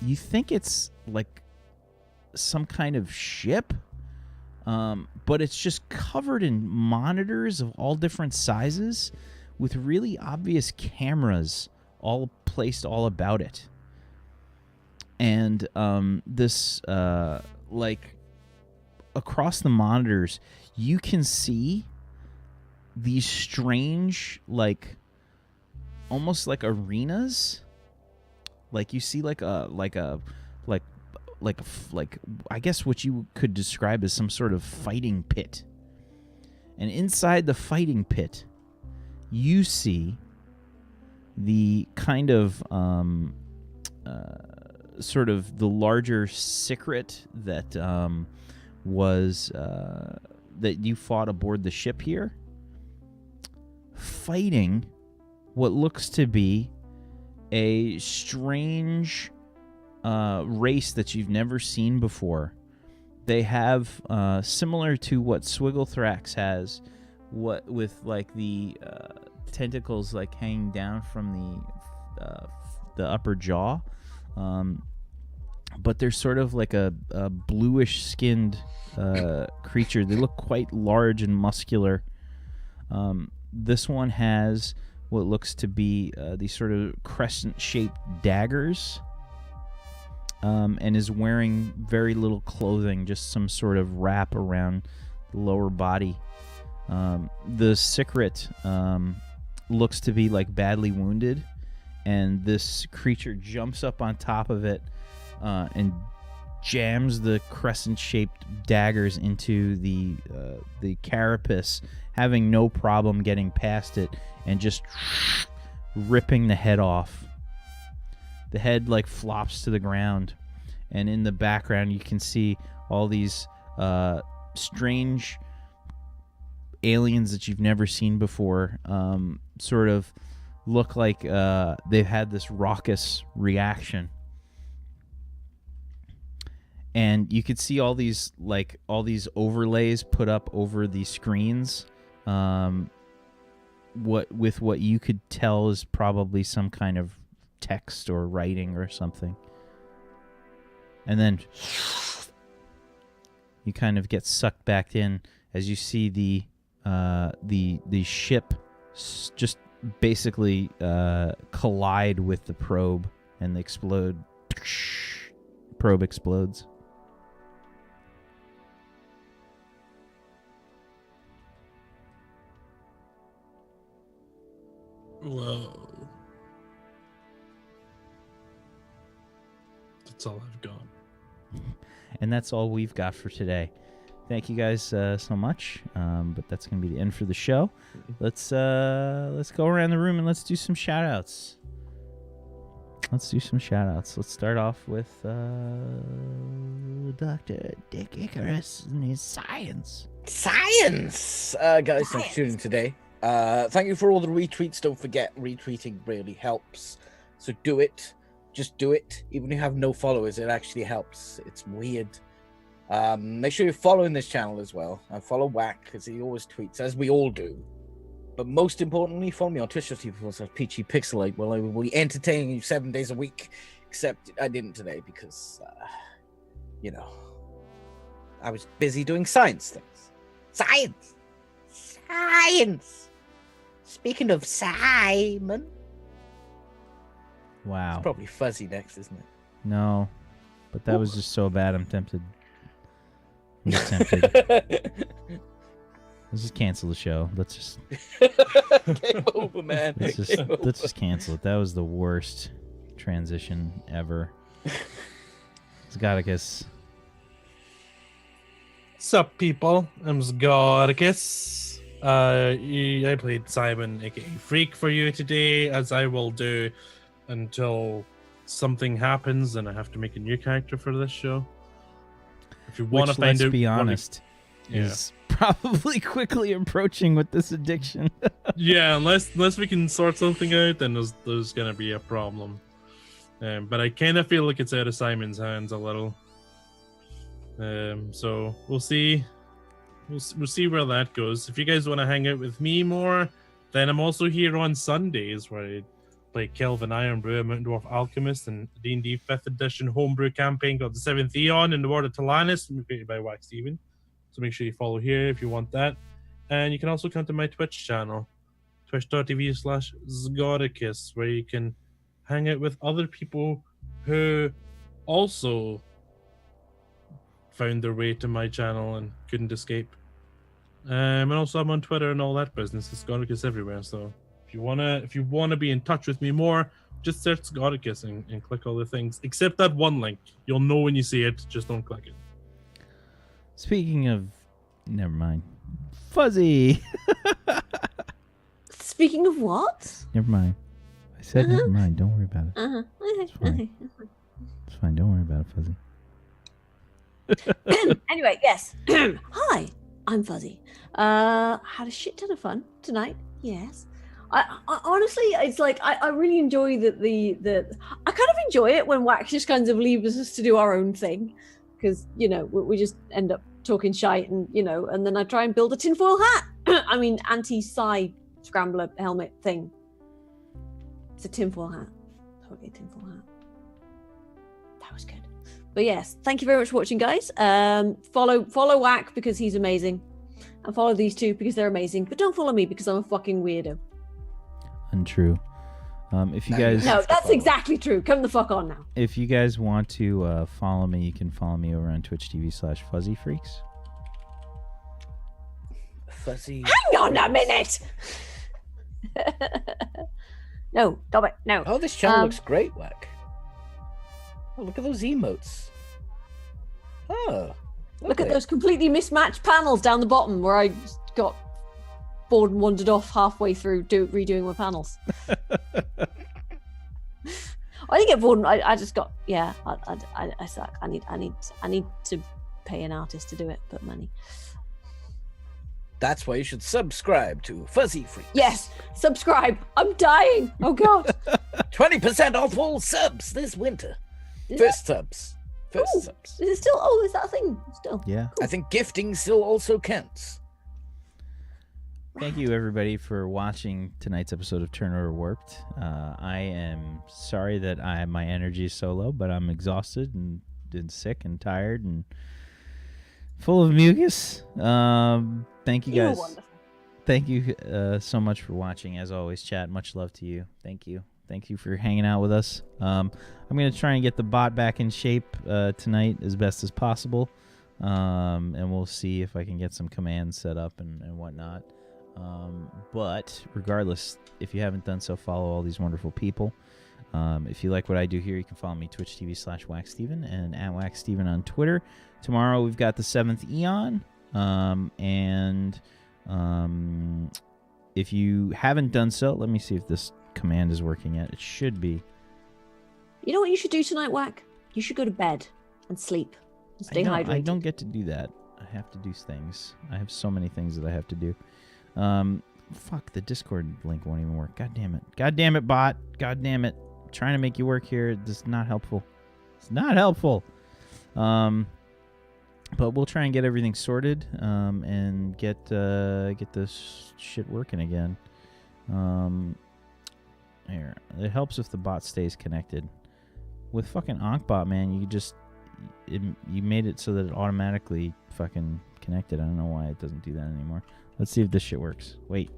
You think it's like some kind of ship, but it's just covered in monitors of all different sizes with really obvious cameras all placed all about it. And this like across the monitors, you can see these strange, like almost like arenas. Like you see like I guess what you could describe as some sort of fighting pit. And inside the fighting pit, you see the kind of sort of the larger secret that was that you fought aboard the ship here, fighting what looks to be a strange race that you've never seen before. They have similar to what Swigglethrax has, what with like the tentacles like hanging down from the upper jaw. but they're sort of like a bluish skinned creature. They look quite large and muscular. This one has what looks to be these sort of crescent-shaped daggers, and is wearing very little clothing, just some sort of wrap around the lower body. The Secret looks to be like badly wounded, and this creature jumps up on top of it and jams the crescent-shaped daggers into the carapace, having no problem getting past it and just ripping the head off. The head like flops to the ground, and in the background you can see all these strange aliens that you've never seen before, sort of look like they've had this raucous reaction. And you could see all these overlays put up over the screens, what you could tell is probably some kind of text or writing or something. And then you kind of get sucked back in as you see the ship just basically collide with the probe, and they explode. Probe explodes. Whoa. That's all I've got. And that's all we've got for today. Thank you guys so much. But that's going to be the end for the show. Let's go around the room and let's do some shout outs. Let's start off with Dr. Dick Icarus and his science. Science! Guys, thanks for tuning in today. Thank you for all the retweets. Don't forget, retweeting really helps. So do it. Just do it. Even if you have no followers, it actually helps. It's weird. Make sure you're following this channel as well. And follow Whack, because he always tweets, as we all do. But most importantly, follow me on Twitch.tv/PeachyPixelate, where I will be entertaining you 7 days a week. Except I didn't today because, I was busy doing science things. Science! Speaking of Simon. Wow. It's probably Fuzzy next, isn't it? No, but that was just so bad. I'm tempted. Let's just cancel the show. Let's just Game over, man. let's just cancel it. That was the worst transition ever. Zgodicus. Sup, people? I'm Zgodicus. I played Simon, aka Freak, for you today, as I will do until something happens and I have to make a new character for this show. If you want to find out, let's be honest, is probably quickly approaching with this addiction. Yeah, unless we can sort something out, then there's gonna be a problem. But I kind of feel like it's out of Simon's hands a little. So we'll see. We'll see where that goes. If you guys want to hang out with me more, then I'm also here on Sundays where I play Kelvin Ironbrew, a Mountain Dwarf Alchemist, and D&D 5th Edition homebrew campaign called the 7th Eon in the World of Talanis, created by Wax Steven. So make sure you follow here if you want that. And you can also come to my Twitch channel, twitch.tv/Zgodicus, where you can hang out with other people who also found their way to my channel and couldn't escape. And also I'm on Twitter and all that business. It's Zgodicus everywhere. So if you wanna be in touch with me more, just search Zgodicus and click all the things. Except that one link. You'll know when you see it, just don't click it. Speaking of, never mind. Fuzzy. Speaking of what? Never mind. I said never mind. Don't worry about it. It's fine. It's fine. Don't worry about it, Fuzzy. Anyway, yes. Hi, I'm Fuzzy. Had a shit ton of fun tonight. Yes. I honestly, it's like I really enjoy the I kind of enjoy it when Wax just kind of leaves us to do our own thing, because we just end up talking shite and and then I try and build a tinfoil hat. I mean, anti-sci scrambler helmet thing. It's a tinfoil hat. Totally a tinfoil hat. That was good. But yes, thank you very much for watching, guys. Follow Whack because he's amazing, and follow these two because they're amazing. But don't follow me because I'm a fucking weirdo. Untrue. If you No, guys, No, that's exactly true. Come the fuck on now. if you guys want to follow me, you can follow me over on Twitch TV/FuzzyFreaks. Fuzzy. Hang on a minute. No, stop it. No. Oh, this channel looks great, Wack. Oh, look at those emotes. Oh. Look at lovely. those completely mismatched panels down the bottom where I got bored and wandered off halfway through redoing my panels. I didn't get bored. I just got I suck. I need to pay an artist to do it. Put money. That's why you should subscribe to Fuzzy Freaks. Yes, subscribe. I'm dying. Oh god. 20% off all subs this winter. Is First subs. First Ooh. subs. Is it still? Oh, is that a thing? Still. Yeah. I think gifting still also counts. Thank you, everybody, for watching tonight's episode of Turnover Warped. I am sorry that my energy is so low, but I'm exhausted and sick and tired and full of mucus. Thank you, You're guys. wonderful. Thank you so much for watching. As always, chat. Much love to you. Thank you. Thank you for hanging out with us. I'm going to try and get the bot back in shape tonight as best as possible. And we'll see if I can get some commands set up and whatnot. But regardless, if you haven't done so, follow all these wonderful people. If you like what I do here, you can follow me Twitch TV/WackSteven and at WackSteven on Twitter. Tomorrow we've got the 7th Eon. If you haven't done so, let me see if this command is working yet. It should be. You know what you should do tonight, Whack? You should go to bed and sleep and stay hydrated. I don't get to do that. I have to do things. I have so many things that I have to do. Fuck, the Discord link won't even work. God damn it. God damn it, bot. God damn it. I'm trying to make you work here. This is not helpful. It's not helpful. But we'll try and get everything sorted and get this shit working again. Here, it helps if the bot stays connected. With fucking Ankbot, man, you made it so that it automatically fucking connected. I don't know why it doesn't do that anymore. Let's see if this shit works. Wait.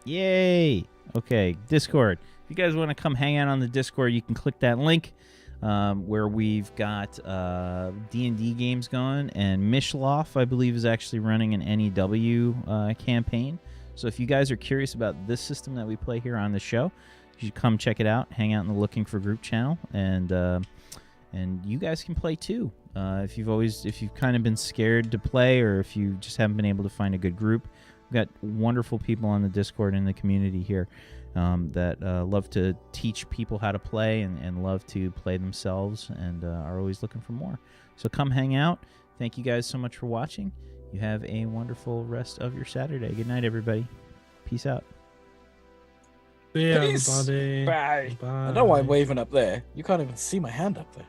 Yay! Okay, Discord. If you guys want to come hang out on the Discord, you can click that link. Where we've got D&D games going, and Mishloff, I believe, is actually running an n.e.w campaign. So if you guys are curious about this system that we play here on the show, you should come check it out. Hang out in the Looking for Group channel, and you guys can play too. If you've kind of been scared to play, or if you just haven't been able to find a good group, we've got wonderful people on the Discord and the community here. That love to teach people how to play and love to play themselves and are always looking for more. So come hang out. Thank you guys so much for watching. You have a wonderful rest of your Saturday. Good night, everybody. Peace out. See ya, Peace. everybody. Bye. Bye. I know why I'm waving up there. You can't even see my hand up there.